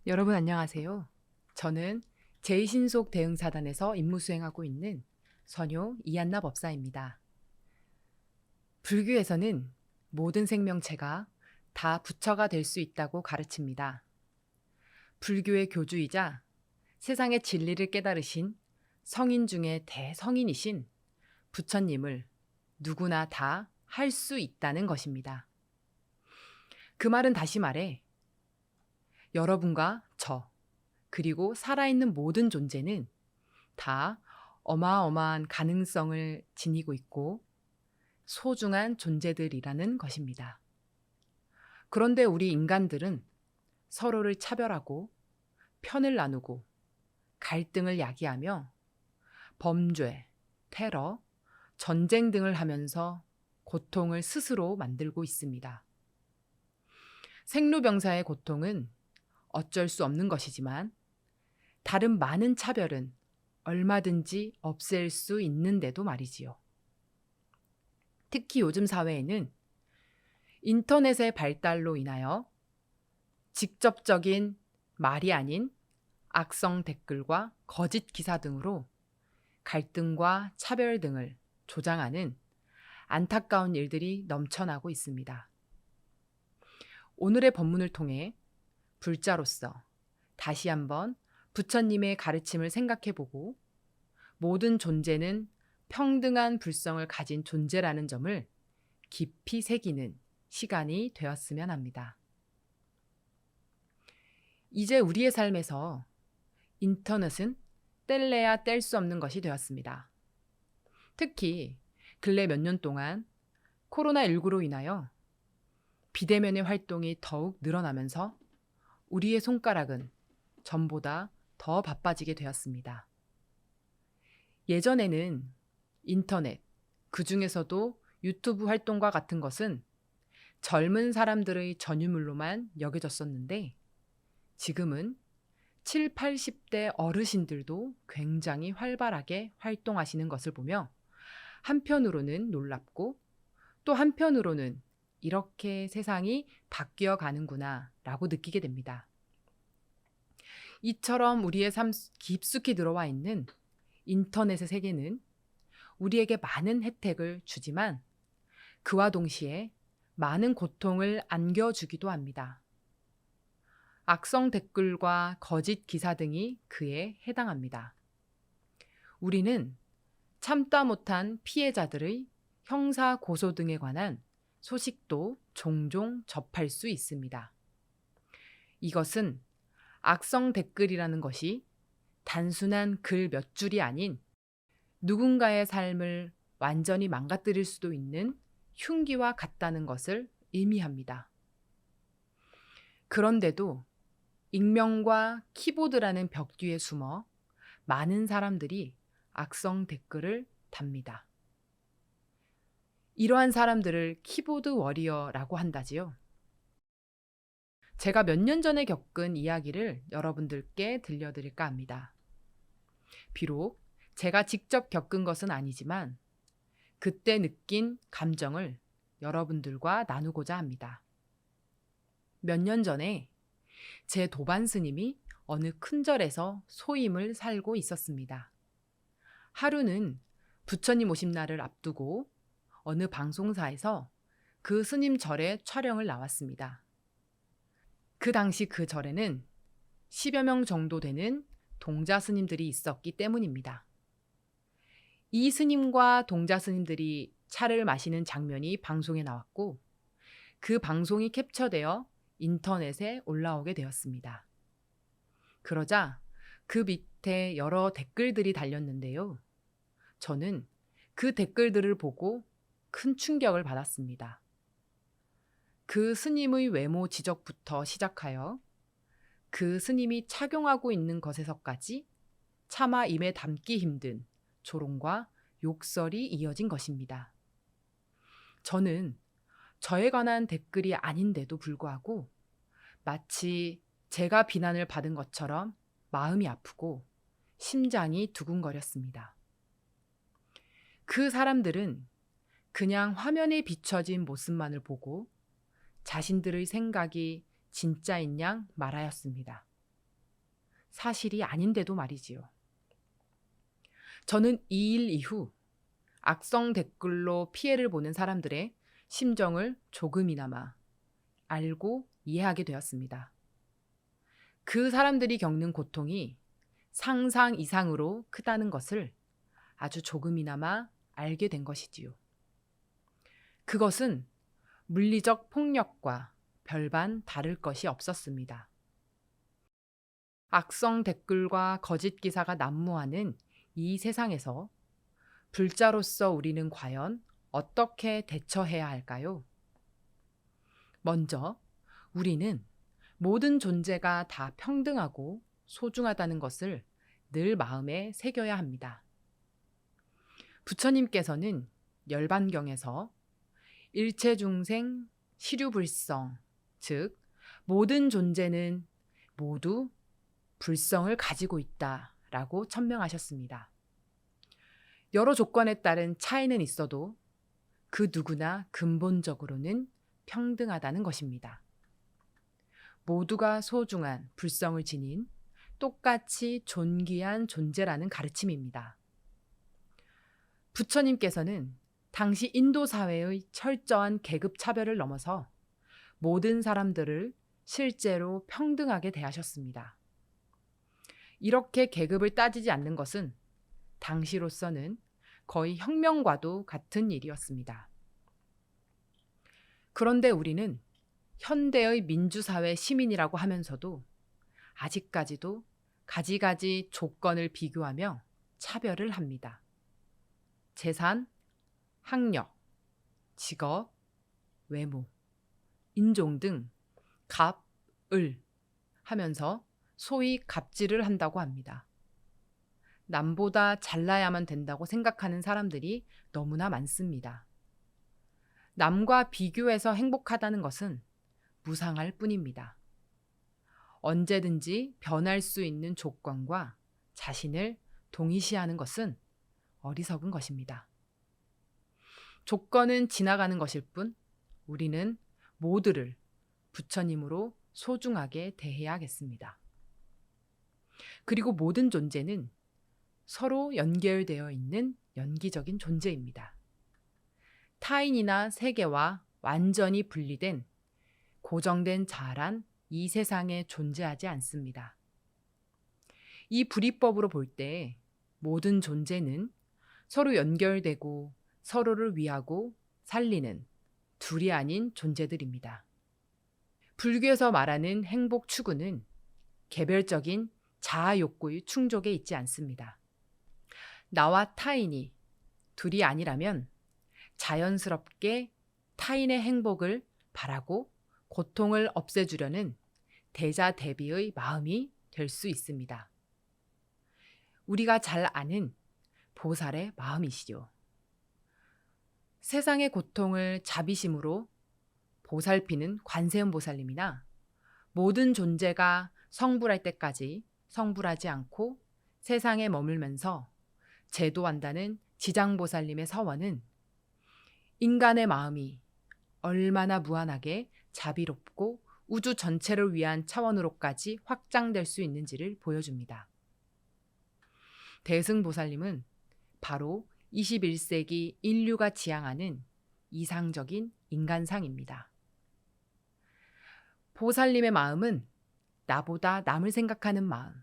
여러분 안녕하세요. 저는 제2신속 대응사단에서 임무 수행하고 있는 선효 이한나 법사입니다. 불교에서는 모든 생명체가 다 부처가 될 수 있다고 가르칩니다. 불교의 교주이자 세상의 진리를 깨달으신 성인 중에 대성인이신 부처님을 누구나 다 할 수 있다는 것입니다. 그 말은 다시 말해 여러분과 저, 그리고 살아있는 모든 존재는 다 어마어마한 가능성을 지니고 있고 소중한 존재들이라는 것입니다. 그런데 우리 인간들은 서로를 차별하고 편을 나누고 갈등을 야기하며 범죄, 테러, 전쟁 등을 하면서 고통을 스스로 만들고 있습니다. 생로병사의 고통은 어쩔 수 없는 것이지만 다른 많은 차별은 얼마든지 없앨 수 있는데도 말이지요. 특히 요즘 사회에는 인터넷의 발달로 인하여 직접적인 말이 아닌 악성 댓글과 거짓 기사 등으로 갈등과 차별 등을 조장하는 안타까운 일들이 넘쳐나고 있습니다. 오늘의 본문을 통해 불자로서 다시 한번 부처님의 가르침을 생각해보고 모든 존재는 평등한 불성을 가진 존재라는 점을 깊이 새기는 시간이 되었으면 합니다. 이제 우리의 삶에서 인터넷은 뗄래야 뗄 수 없는 것이 되었습니다. 특히 근래 몇 년 동안 코로나19로 인하여 비대면의 활동이 더욱 늘어나면서 우리의 손가락은 전보다 더 바빠지게 되었습니다. 예전에는 인터넷, 그 중에서도 유튜브 활동과 같은 것은 젊은 사람들의 전유물로만 여겨졌었는데 지금은 7, 80대 어르신들도 굉장히 활발하게 활동하시는 것을 보며 한편으로는 놀랍고 또 한편으로는 이렇게 세상이 바뀌어 가는구나 라고 느끼게 됩니다. 이처럼 우리의 삶 깊숙이 들어와 있는 인터넷의 세계는 우리에게 많은 혜택을 주지만 그와 동시에 많은 고통을 안겨주기도 합니다. 악성 댓글과 거짓 기사 등이 그에 해당합니다. 우리는 참다 못한 피해자들의 형사 고소 등에 관한 소식도 종종 접할 수 있습니다. 이것은 악성 댓글이라는 것이 단순한 글 몇 줄이 아닌 누군가의 삶을 완전히 망가뜨릴 수도 있는 흉기와 같다는 것을 의미합니다. 그런데도 익명과 키보드라는 벽 뒤에 숨어 많은 사람들이 악성 댓글을 답니다. 이러한 사람들을 키보드 워리어라고 한다지요. 제가 몇 년 전에 겪은 이야기를 여러분들께 들려드릴까 합니다. 비록 제가 직접 겪은 것은 아니지만 그때 느낀 감정을 여러분들과 나누고자 합니다. 몇 년 전에 제 도반 스님이 어느 큰 절에서 소임을 살고 있었습니다. 하루는 부처님 오심 날을 앞두고 어느 방송사에서 그 스님 절에 촬영을 나왔습니다. 그 당시 그 절에는 10여 명 정도 되는 동자 스님들이 있었기 때문입니다. 이 스님과 동자 스님들이 차를 마시는 장면이 방송에 나왔고 그 방송이 캡처되어 인터넷에 올라오게 되었습니다. 그러자 그 밑에 여러 댓글들이 달렸는데요. 저는 그 댓글들을 보고 큰 충격을 받았습니다. 그 스님의 외모 지적부터 시작하여 그 스님이 착용하고 있는 것에서까지 차마 입에 담기 힘든 조롱과 욕설이 이어진 것입니다. 저는 저에 관한 댓글이 아닌데도 불구하고 마치 제가 비난을 받은 것처럼 마음이 아프고 심장이 두근거렸습니다. 그 사람들은 그냥 화면에 비춰진 모습만을 보고 자신들의 생각이 진짜인 양 말하였습니다. 사실이 아닌데도 말이지요. 저는 이 일 이후 악성 댓글로 피해를 보는 사람들의 심정을 조금이나마 알고 이해하게 되었습니다. 그 사람들이 겪는 고통이 상상 이상으로 크다는 것을 아주 조금이나마 알게 된 것이지요. 그것은 물리적 폭력과 별반 다를 것이 없었습니다. 악성 댓글과 거짓 기사가 난무하는 이 세상에서 불자로서 우리는 과연 어떻게 대처해야 할까요? 먼저 우리는 모든 존재가 다 평등하고 소중하다는 것을 늘 마음에 새겨야 합니다. 부처님께서는 열반경에서 일체중생 시류불성, 즉 모든 존재는 모두 불성을 가지고 있다라고 천명하셨습니다. 여러 조건에 따른 차이는 있어도 그 누구나 근본적으로는 평등하다는 것입니다. 모두가 소중한 불성을 지닌 똑같이 존귀한 존재라는 가르침입니다. 부처님께서는 당시 인도 사회의 철저한 계급 차별을 넘어서 모든 사람들을 실제로 평등하게 대하셨습니다. 이렇게 계급을 따지지 않는 것은 당시로서는 거의 혁명과도 같은 일이었습니다. 그런데 우리는 현대의 민주사회 시민이라고 하면서도 아직까지도 가지가지 조건을 비교하며 차별을 합니다. 재산, 학력, 직업, 외모, 인종 등 갑, 을 하면서 소위 갑질을 한다고 합니다. 남보다 잘나야만 된다고 생각하는 사람들이 너무나 많습니다. 남과 비교해서 행복하다는 것은 무상할 뿐입니다. 언제든지 변할 수 있는 조건과 자신을 동일시하는 것은 어리석은 것입니다. 조건은 지나가는 것일 뿐 우리는 모두를 부처님으로 소중하게 대해야겠습니다. 그리고 모든 존재는 서로 연결되어 있는 연기적인 존재입니다. 타인이나 세계와 완전히 분리된 고정된 자아란 이 세상에 존재하지 않습니다. 이 불이법으로 볼 때 모든 존재는 서로 연결되고 서로를 위하고 살리는 둘이 아닌 존재들입니다. 불교에서 말하는 행복 추구는 개별적인 자아 욕구의 충족에 있지 않습니다. 나와 타인이 둘이 아니라면 자연스럽게 타인의 행복을 바라고 고통을 없애주려는 대자대비의 마음이 될 수 있습니다. 우리가 잘 아는 보살의 마음이시죠. 세상의 고통을 자비심으로 보살피는 관세음 보살님이나 모든 존재가 성불할 때까지 성불하지 않고 세상에 머물면서 제도한다는 지장보살님의 서원은 인간의 마음이 얼마나 무한하게 자비롭고 우주 전체를 위한 차원으로까지 확장될 수 있는지를 보여줍니다. 대승보살님은 바로 21세기 인류가 지향하는 이상적인 인간상입니다. 보살님의 마음은 나보다 남을 생각하는 마음,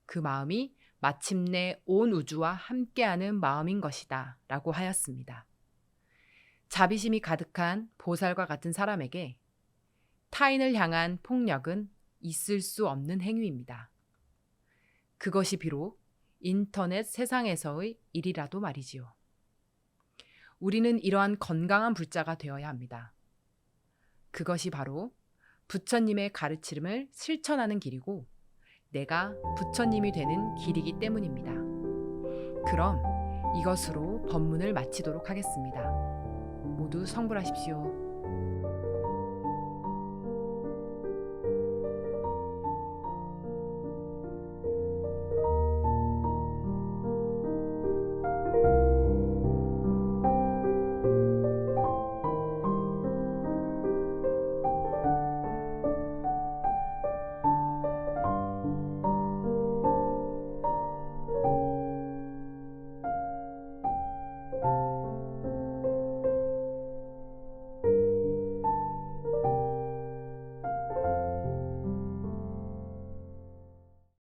그 마음이 마침내 온 우주와 함께하는 마음인 것이다 라고 하였습니다. 자비심이 가득한 보살과 같은 사람에게 타인을 향한 폭력은 있을 수 없는 행위입니다. 그것이 비록 인터넷 세상에서의 일이라도 말이지요. 우리는 이러한 건강한 불자가 되어야 합니다. 그것이 바로 부처님의 가르침을 실천하는 길이고 내가 부처님이 되는 길이기 때문입니다. 그럼 이것으로 법문을 마치도록 하겠습니다. 모두 성불하십시오.